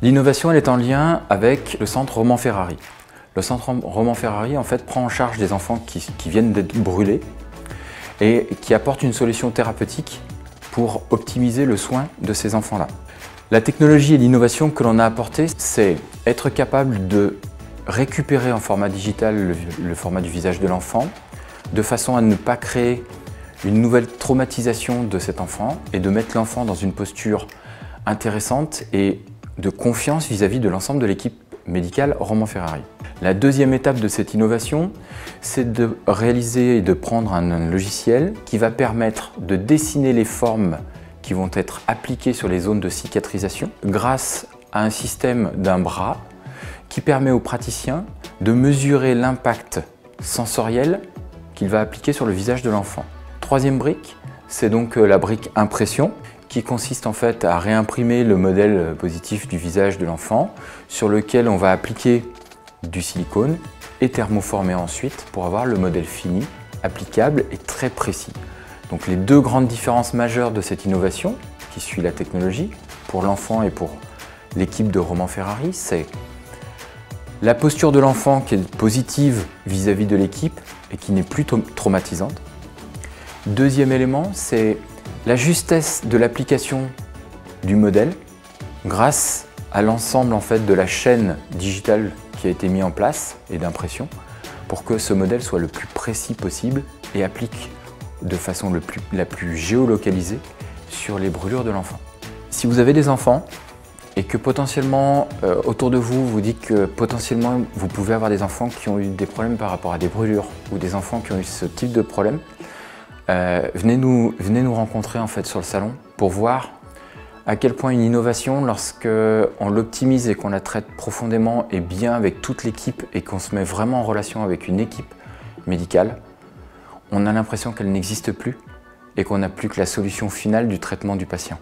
L'innovation, elle est en lien avec le centre Roman Ferrari. Le centre Roman Ferrari, en fait, prend en charge des enfants qui viennent d'être brûlés et qui apporte une solution thérapeutique pour optimiser le soin de ces enfants-là. La technologie et l'innovation que l'on a apportée, c'est être capable de récupérer en format digital le format du visage de l'enfant, de façon à ne pas créer une nouvelle traumatisation de cet enfant et de mettre l'enfant dans une posture intéressante et de confiance vis-à-vis de l'ensemble de l'équipe médicale Roman Ferrari. La deuxième étape de cette innovation, c'est de réaliser et de prendre un logiciel qui va permettre de dessiner les formes qui vont être appliquées sur les zones de cicatrisation grâce à un système d'un bras qui permet au praticien de mesurer l'impact sensoriel qu'il va appliquer sur le visage de l'enfant. Troisième brique, c'est donc la brique impression qui consiste en fait à réimprimer le modèle positif du visage de l'enfant sur lequel on va appliquer du silicone et thermoformer ensuite pour avoir le modèle fini, applicable et très précis. Donc les deux grandes différences majeures de cette innovation qui suit la technologie pour l'enfant et pour l'équipe de Roman Ferrari, c'est la posture de l'enfant qui est positive vis-à-vis de l'équipe et qui n'est plus traumatisante. Deuxième élément, c'est la justesse de l'application du modèle grâce à l'ensemble en fait de la chaîne digitale qui a été mise en place et d'impression pour que ce modèle soit le plus précis possible et applique de façon la plus géolocalisée sur les brûlures de l'enfant. Si vous avez des enfants et que potentiellement autour de vous, vous dites que potentiellement vous pouvez avoir des enfants qui ont eu des problèmes par rapport à des brûlures ou des enfants qui ont eu ce type de problème, venez nous rencontrer en fait sur le salon pour voir à quel point une innovation, lorsqu'on l'optimise et qu'on la traite profondément et bien avec toute l'équipe et qu'on se met vraiment en relation avec une équipe médicale, on a l'impression qu'elle n'existe plus et qu'on n'a plus que la solution finale du traitement du patient.